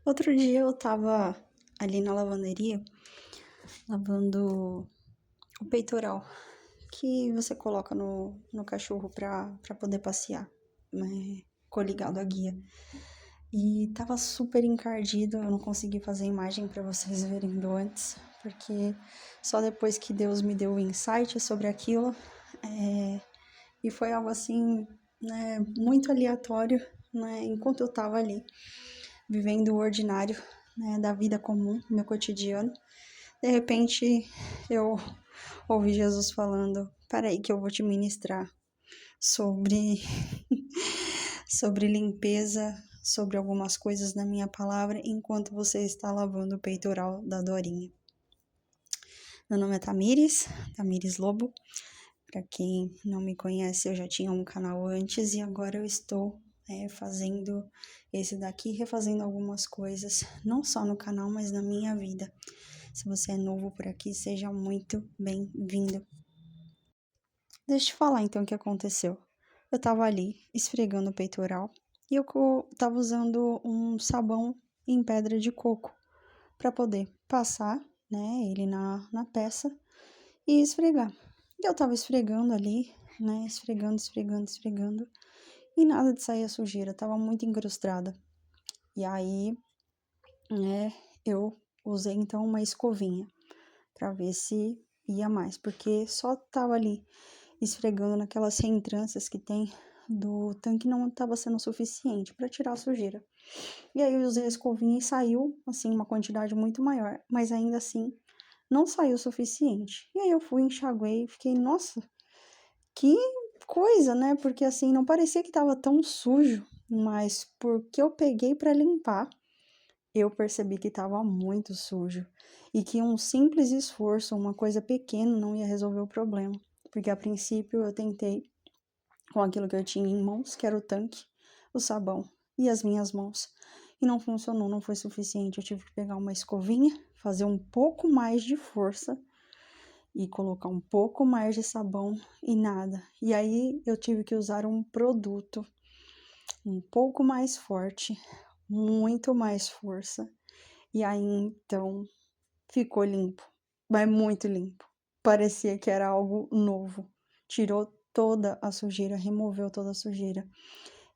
Outro dia eu tava ali na lavanderia, lavando o peitoral que você coloca no cachorro pra poder passear, né? Coligado à guia. E tava super encardido, eu não consegui fazer imagem pra vocês verem do antes, porque só depois que Deus me deu o insight sobre aquilo, e foi algo assim, né, muito aleatório, né, enquanto eu tava ali, vivendo o ordinário, né, da vida comum, meu cotidiano. De repente, eu ouvi Jesus falando: "Peraí, que eu vou te ministrar sobre, sobre limpeza, sobre algumas coisas na minha palavra, enquanto você está lavando o peitoral da Dorinha." Meu nome é Tamires Lobo. Para quem não me conhece, eu já tinha um canal antes e agora eu estou fazendo esse daqui, refazendo algumas coisas, não só no canal, mas na minha vida. Se você é novo por aqui, seja muito bem-vindo. Deixa eu te falar então o que aconteceu. Eu tava ali esfregando o peitoral e eu tava usando um sabão em pedra de coco para poder passar, né, ele na peça e esfregar. E eu tava esfregando ali, né, esfregando e nada de sair a sujeira, tava muito incrustada. E aí, né, eu usei então uma escovinha para ver se ia mais, porque só tava ali esfregando naquelas reentrâncias que tem do tanque, não estava sendo suficiente para tirar a sujeira. E aí eu usei a escovinha e saiu, assim, uma quantidade muito maior, mas ainda assim não saiu o suficiente. E aí eu fui, enxaguei e fiquei, nossa, que coisa, né? Porque assim, não parecia que estava tão sujo, mas porque eu peguei para limpar, eu percebi que estava muito sujo e que um simples esforço, uma coisa pequena, não ia resolver o problema. Porque a princípio eu tentei com aquilo que eu tinha em mãos, que era o tanque, o sabão e as minhas mãos. E não funcionou, não foi suficiente. Eu tive que pegar uma escovinha, fazer um pouco mais de força e colocar um pouco mais de sabão e nada. E aí eu tive que usar um produto um pouco mais forte, muito mais força. E aí então ficou limpo, mas muito limpo. Parecia que era algo novo. Tirou toda a sujeira, removeu toda a sujeira.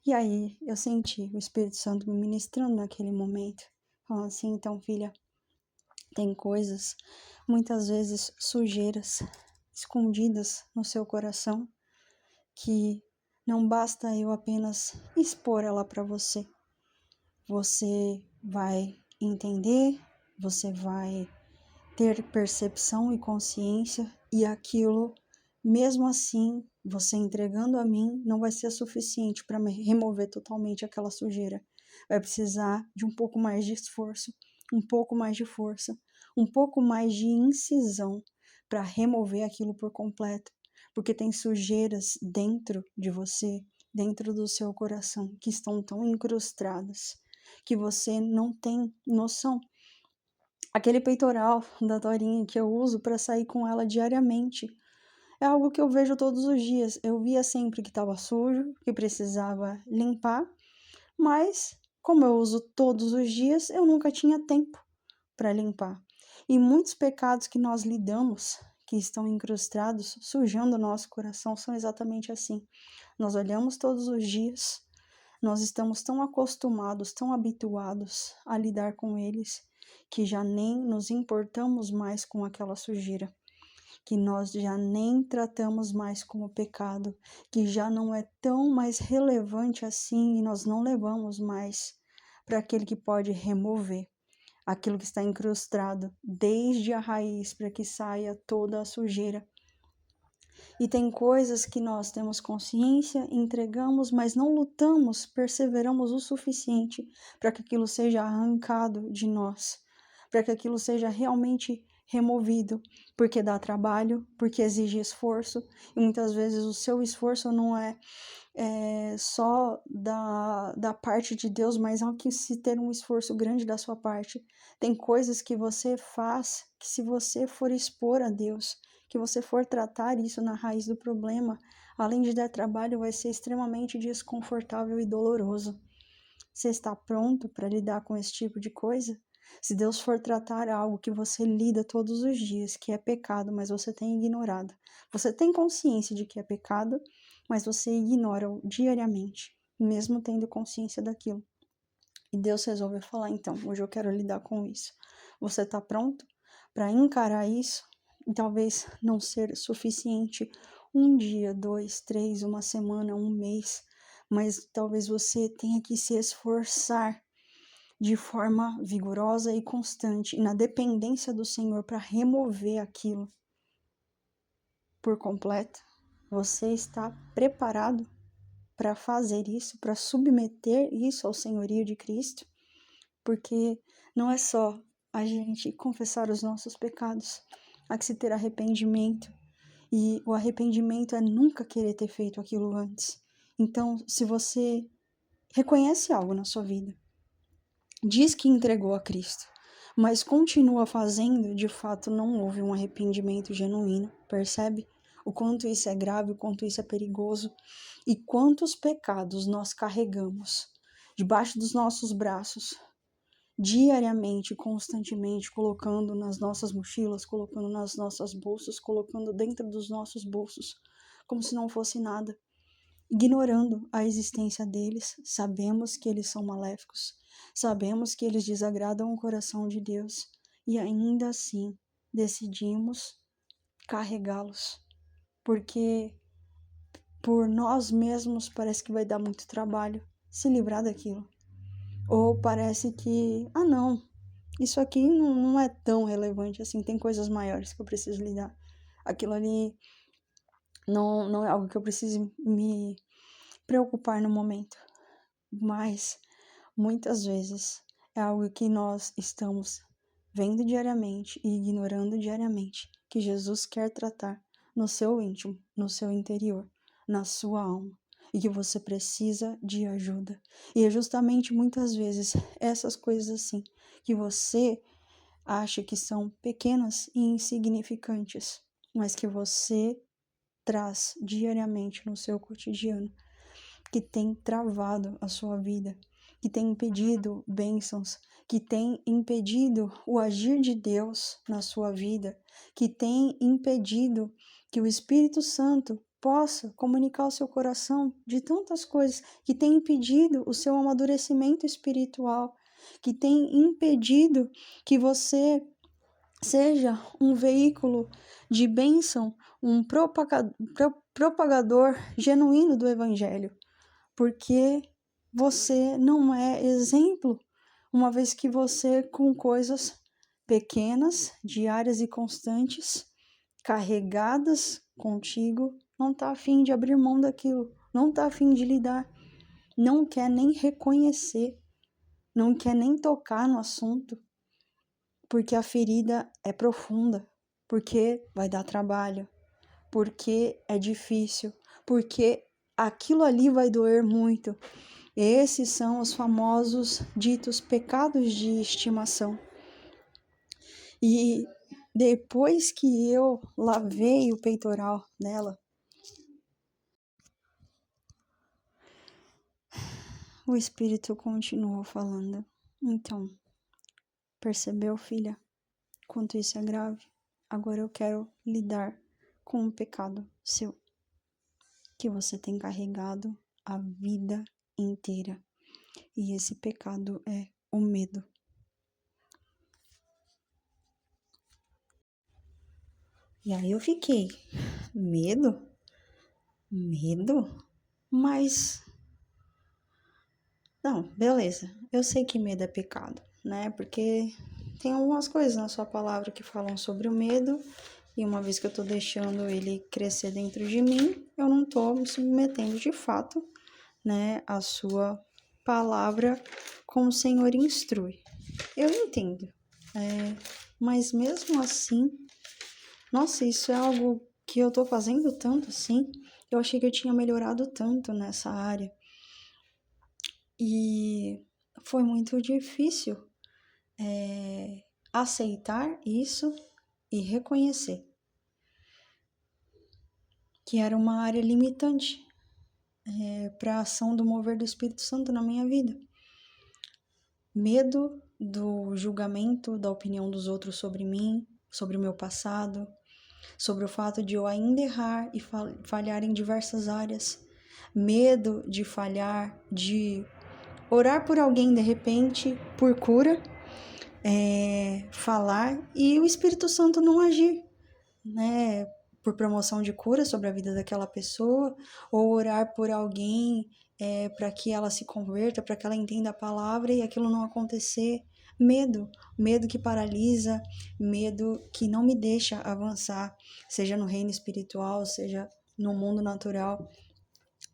E aí eu senti o Espírito Santo me ministrando naquele momento. Falando assim, então, filha, tem coisas, muitas vezes sujeiras, escondidas no seu coração, que não basta eu apenas expor ela para você. Você vai entender, você vai ter percepção e consciência, e aquilo, mesmo assim, você entregando a mim, não vai ser suficiente para remover totalmente aquela sujeira. Vai precisar de um pouco mais de esforço, um pouco mais de força, um pouco mais de incisão para remover aquilo por completo, porque tem sujeiras dentro de você, dentro do seu coração, que estão tão incrustadas que você não tem noção. Aquele peitoral da Dorinha que eu uso para sair com ela diariamente é algo que eu vejo todos os dias. Eu via sempre que estava sujo, que precisava limpar, mas como eu uso todos os dias, eu nunca tinha tempo para limpar. E muitos pecados que nós lidamos, que estão incrustados, sujando o nosso coração, são exatamente assim. Nós olhamos todos os dias, nós estamos tão acostumados, tão habituados a lidar com eles, que já nem nos importamos mais com aquela sujeira, que nós já nem tratamos mais como pecado, que já não é tão mais relevante assim e nós não levamos mais para aquele que pode remover aquilo que está incrustado desde a raiz para que saia toda a sujeira. E tem coisas que nós temos consciência, entregamos, mas não lutamos, perseveramos o suficiente para que aquilo seja arrancado de nós, para que aquilo seja realmente removido, porque dá trabalho, porque exige esforço, e muitas vezes o seu esforço não é só da parte de Deus, mas há que se ter um esforço grande da sua parte. Tem coisas que você faz que, se você for expor a Deus, que você for tratar isso na raiz do problema, além de dar trabalho, vai ser extremamente desconfortável e doloroso. Você está pronto para lidar com esse tipo de coisa? Se Deus for tratar algo que você lida todos os dias, que é pecado, mas você tem ignorado. Você tem consciência de que é pecado, mas você ignora diariamente, mesmo tendo consciência daquilo. E Deus resolveu falar, então, hoje eu quero lidar com isso. Você está pronto para encarar isso? E talvez não ser suficiente um dia, 2, 3, uma semana, um mês, mas talvez você tenha que se esforçar de forma vigorosa e constante, e na dependência do Senhor para remover aquilo por completo. Você está preparado para fazer isso, para submeter isso ao senhorio de Cristo? Porque não é só a gente confessar os nossos pecados, há que se ter arrependimento, e o arrependimento é nunca querer ter feito aquilo antes. Então, se você reconhece algo na sua vida, diz que entregou a Cristo, mas continua fazendo, de fato não houve um arrependimento genuíno, percebe? O quanto isso é grave, o quanto isso é perigoso, e quantos pecados nós carregamos debaixo dos nossos braços, diariamente, constantemente, colocando nas nossas mochilas, colocando nas nossas bolsas, colocando dentro dos nossos bolsos, como se não fosse nada, ignorando a existência deles. Sabemos que eles são maléficos, sabemos que eles desagradam o coração de Deus, e ainda assim decidimos carregá-los, porque por nós mesmos parece que vai dar muito trabalho se livrar daquilo. Ou parece que, não, isso aqui não é tão relevante assim, tem coisas maiores que eu preciso lidar. Aquilo ali não é algo que eu preciso me preocupar no momento. Mas, muitas vezes, é algo que nós estamos vendo diariamente e ignorando diariamente, que Jesus quer tratar no seu íntimo, no seu interior, na sua alma, e que você precisa de ajuda. E é justamente muitas vezes essas coisas assim que você acha que são pequenas e insignificantes, mas que você traz diariamente no seu cotidiano, que tem travado a sua vida, que tem impedido bênçãos, que tem impedido o agir de Deus na sua vida, que tem impedido que o Espírito Santo possa comunicar ao seu coração de tantas coisas, que tem impedido o seu amadurecimento espiritual, que tem impedido que você seja um veículo de bênção, um propagador genuíno do Evangelho, porque você não é exemplo, uma vez que você, com coisas pequenas, diárias e constantes, carregadas contigo, não está a fim de abrir mão daquilo, não está a fim de lidar, não quer nem reconhecer, não quer nem tocar no assunto, porque a ferida é profunda, porque vai dar trabalho, porque é difícil, porque aquilo ali vai doer muito. Esses são os famosos ditos pecados de estimação. E depois que eu lavei o peitoral nela, o Espírito continuou falando. Então, percebeu, filha, quanto isso é grave? Agora eu quero lidar com um pecado seu, que você tem carregado a vida inteira. E esse pecado é o medo. E aí eu fiquei, medo? Medo? Mas, não, beleza. Eu sei que medo é pecado, né? Porque tem algumas coisas na sua palavra que falam sobre o medo, e uma vez que eu tô deixando ele crescer dentro de mim, eu não tô me submetendo de fato, né, a sua palavra como o Senhor instrui. Eu entendo, mas mesmo assim, nossa, isso é algo que eu tô fazendo tanto assim. Eu achei que eu tinha melhorado tanto nessa área. E foi muito difícil aceitar isso e reconhecer que era uma área limitante para a ação do mover do Espírito Santo na minha vida. Medo do julgamento, da opinião dos outros sobre mim, sobre o meu passado, sobre o fato de eu ainda errar e falhar em diversas áreas. Medo de falhar, de orar por alguém de repente, por cura, falar e o Espírito Santo não agir, né? Por promoção de cura sobre a vida daquela pessoa, ou orar por alguém para que ela se converta, para que ela entenda a palavra e aquilo não acontecer. Medo que paralisa, medo que não me deixa avançar, seja no reino espiritual, seja no mundo natural,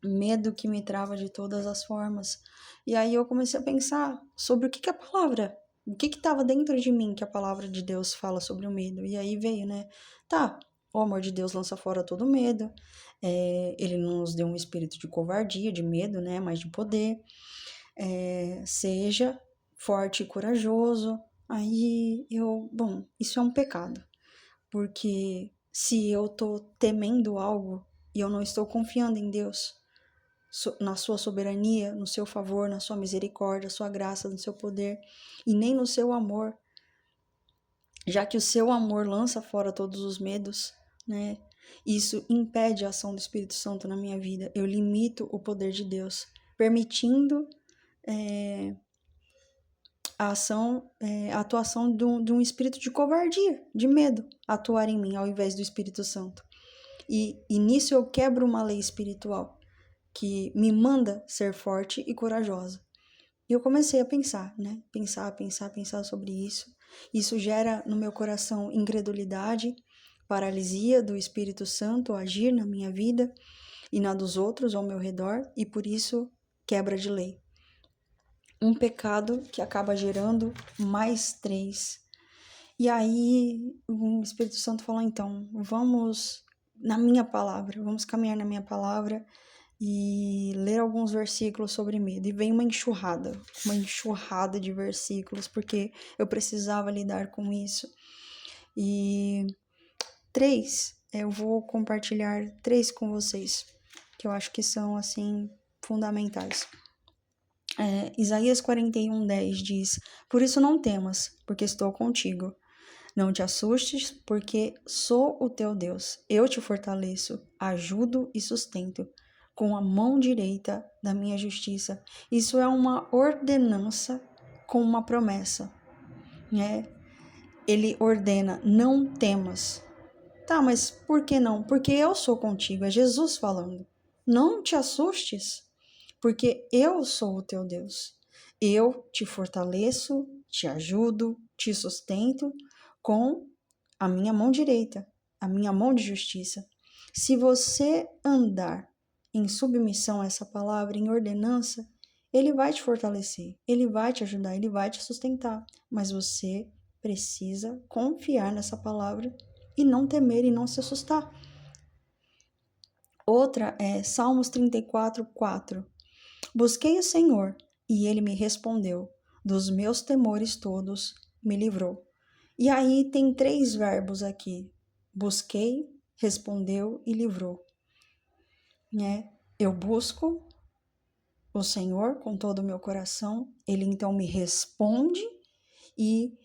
medo que me trava de todas as formas. E aí eu comecei a pensar sobre o que a palavra, o que estava dentro de mim que a palavra de Deus fala sobre o medo. E aí veio, né? Tá, o amor de Deus lança fora todo medo. Ele não nos deu um espírito de covardia, de medo, né? Mas de poder. Seja forte e corajoso. Aí bom, isso é um pecado. Porque se eu tô temendo algo e eu não estou confiando em Deus, na sua soberania, no seu favor, na sua misericórdia, na sua graça, no seu poder, e nem no seu amor, já que o seu amor lança fora todos os medos, né? Isso impede a ação do Espírito Santo na minha vida. Eu limito o poder de Deus, permitindo a atuação de um espírito de covardia, de medo, atuar em mim ao invés do Espírito Santo. E nisso eu quebro uma lei espiritual que me manda ser forte e corajosa. E eu comecei a pensar, né? Pensar sobre isso. Isso gera no meu coração incredulidade, paralisia do Espírito Santo agir na minha vida e na dos outros ao meu redor, e por isso quebra de lei. Um pecado que acaba gerando mais 3. E aí o Espírito Santo falou, então, vamos na minha palavra, vamos caminhar na minha palavra e ler alguns versículos sobre medo. E vem uma enxurrada de versículos, porque eu precisava lidar com isso. E 3, eu vou compartilhar 3 com vocês, que eu acho que são, assim, fundamentais. Isaías 41:10 diz, por isso não temas, porque estou contigo. Não te assustes, porque sou o teu Deus. Eu te fortaleço, ajudo e sustento com a mão direita da minha justiça. Isso é uma ordenança com uma promessa, né? Ele ordena, não temas. Tá, mas por que não? Porque eu sou contigo, é Jesus falando. Não te assustes, porque eu sou o teu Deus. Eu te fortaleço, te ajudo, te sustento com a minha mão direita, a minha mão de justiça. Se você andar em submissão a essa palavra, em ordenança, ele vai te fortalecer, ele vai te ajudar, ele vai te sustentar. Mas você precisa confiar nessa palavra e não temer e não se assustar. Outra é Salmos 34:4. Busquei o Senhor e ele me respondeu. Dos meus temores todos me livrou. E aí tem 3 verbos aqui. Busquei, respondeu e livrou. Né? Eu busco o Senhor com todo o meu coração, ele então me responde e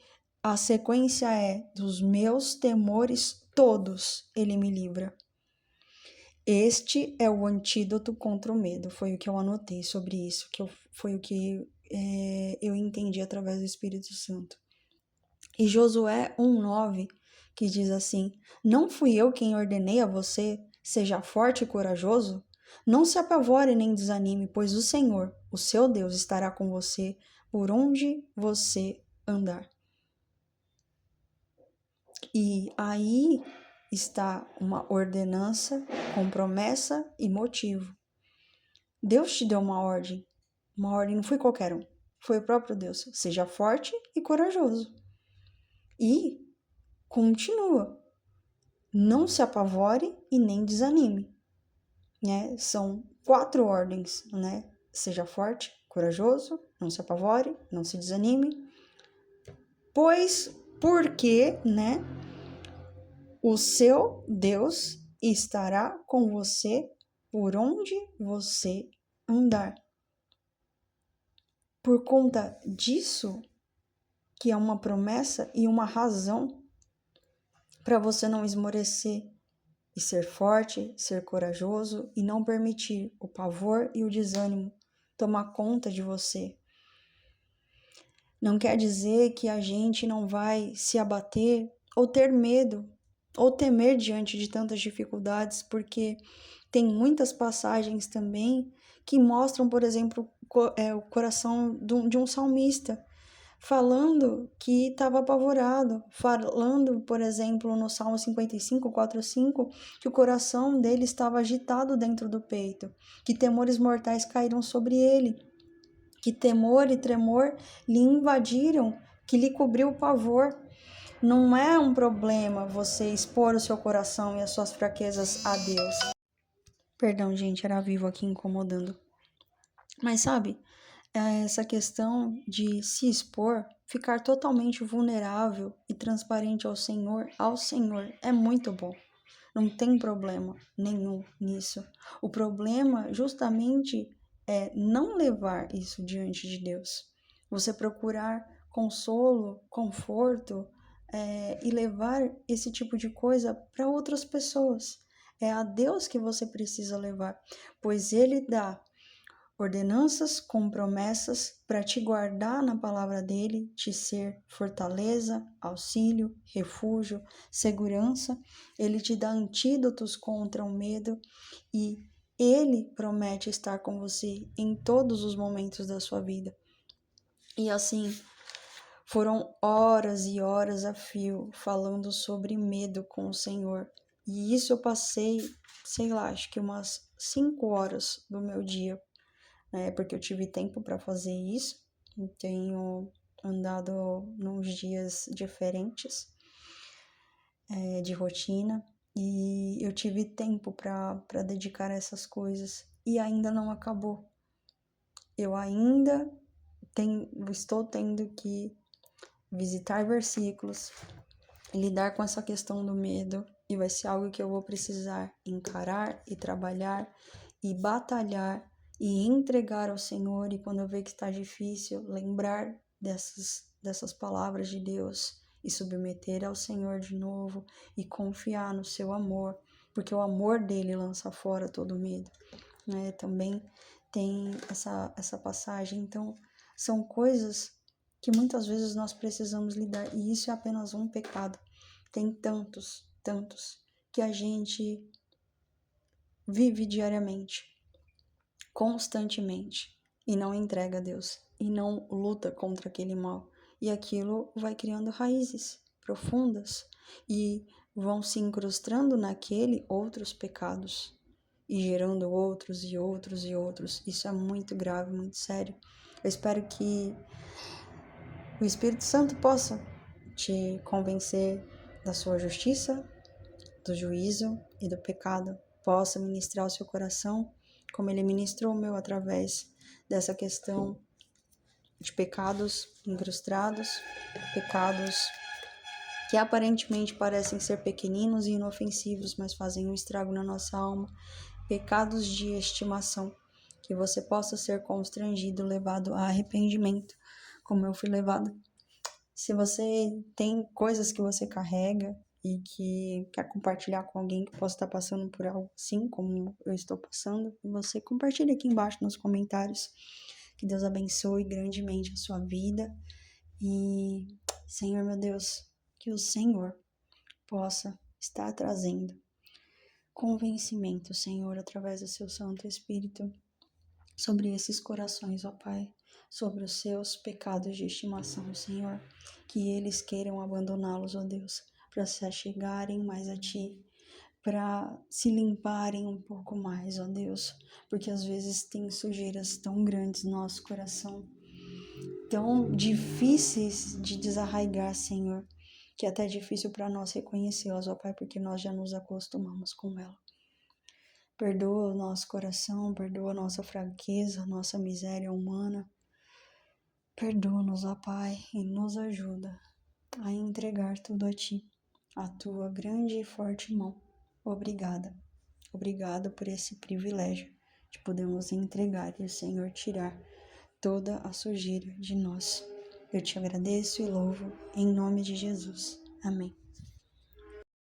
a sequência é dos meus temores todos ele me livra. Este é o antídoto contra o medo, foi o que eu anotei sobre isso, foi o que eu entendi através do Espírito Santo. E Josué 1:9, que diz assim, não fui eu quem ordenei a você, seja forte e corajoso? Não se apavore nem desanime, pois o Senhor, o seu Deus, estará com você por onde você andar. E aí está uma ordenança com promessa e motivo. Deus te deu uma ordem não foi qualquer um, foi o próprio Deus. Seja forte e corajoso. E continua. Não se apavore e nem desanime. Né? São 4 ordens, né? Seja forte, corajoso, não se apavore, não se desanime. Porque, né? O seu Deus estará com você por onde você andar. por conta disso, que é uma promessa e uma razão para você não esmorecer e ser forte, ser corajoso e não permitir o pavor e o desânimo tomar conta de você. Não quer dizer que a gente não vai se abater ou ter medo ou temer diante de tantas dificuldades, porque tem muitas passagens também que mostram, por exemplo, o coração de um salmista, falando que estava apavorado, falando, por exemplo, no Salmo 55, 4, 5, que o coração dele estava agitado dentro do peito, que temores mortais caíram sobre ele, que temor e tremor lhe invadiram, que lhe cobriu o pavor. Não é um problema você expor o seu coração e as suas fraquezas a Deus. Perdão, gente, era vivo aqui incomodando. Mas sabe, essa questão de se expor, ficar totalmente vulnerável e transparente ao Senhor, é muito bom. Não tem problema nenhum nisso. O problema justamente é não levar isso diante de Deus. Você procurar consolo, conforto e levar esse tipo de coisa para outras pessoas. É a Deus que você precisa levar, pois Ele dá ordenanças com promessas para te guardar na palavra dele, te ser fortaleza, auxílio, refúgio, segurança. Ele te dá antídotos contra o medo e ele promete estar com você em todos os momentos da sua vida. E assim, foram horas e horas a fio falando sobre medo com o Senhor. E isso eu passei, sei lá, acho que umas 5 horas do meu dia, porque eu tive tempo para fazer isso. Eu tenho andado nos dias diferentes de rotina e eu tive tempo para dedicar a essas coisas e ainda não acabou. Eu ainda estou tendo que visitar versículos, lidar com essa questão do medo, e vai ser algo que eu vou precisar encarar e trabalhar e batalhar e entregar ao Senhor. E quando eu ver que está difícil, lembrar dessas palavras de Deus e submeter ao Senhor de novo e confiar no seu amor, porque o amor dele lança fora todo medo, né? Também tem essa passagem. Então, são coisas que muitas vezes nós precisamos lidar, e isso é apenas um pecado. Tem tantos, que a gente vive diariamente, constantemente, e não entrega a Deus, e não luta contra aquele mal. E aquilo vai criando raízes profundas, e vão se incrustando naquele outros pecados, e gerando outros e outros e outros. Isso é muito grave, muito sério. Eu espero que o Espírito Santo possa te convencer da sua justiça, do juízo e do pecado, possa ministrar o seu coração, como ele ministrou o meu através dessa questão de pecados incrustados, pecados que aparentemente parecem ser pequeninos e inofensivos, mas fazem um estrago na nossa alma, pecados de estimação, que você possa ser constrangido, levado a arrependimento, como eu fui levado. Se você tem coisas que você carrega e que quer compartilhar com alguém que possa estar passando por algo assim, como eu estou passando, você compartilha aqui embaixo nos comentários. Que Deus abençoe grandemente a sua vida. E, Senhor, meu Deus, que o Senhor possa estar trazendo convencimento, Senhor, através do seu Santo Espírito, sobre esses corações, ó Pai, sobre os seus pecados de estimação, Senhor, que eles queiram abandoná-los, ó Deus, para se achegarem mais a Ti, para se limparem um pouco mais, ó Deus, porque às vezes tem sujeiras tão grandes no nosso coração, tão difíceis de desarraigar, Senhor, que é até difícil para nós reconhecê-las, ó Pai, porque nós já nos acostumamos com ela. Perdoa o nosso coração, perdoa a nossa fraqueza, a nossa miséria humana. Perdoa-nos, ó Pai, e nos ajuda a entregar tudo a Ti, a Tua grande e forte mão. Obrigada. Obrigada por esse privilégio de podermos entregar e o Senhor tirar toda a sujeira de nós. Eu te agradeço e louvo em nome de Jesus. Amém.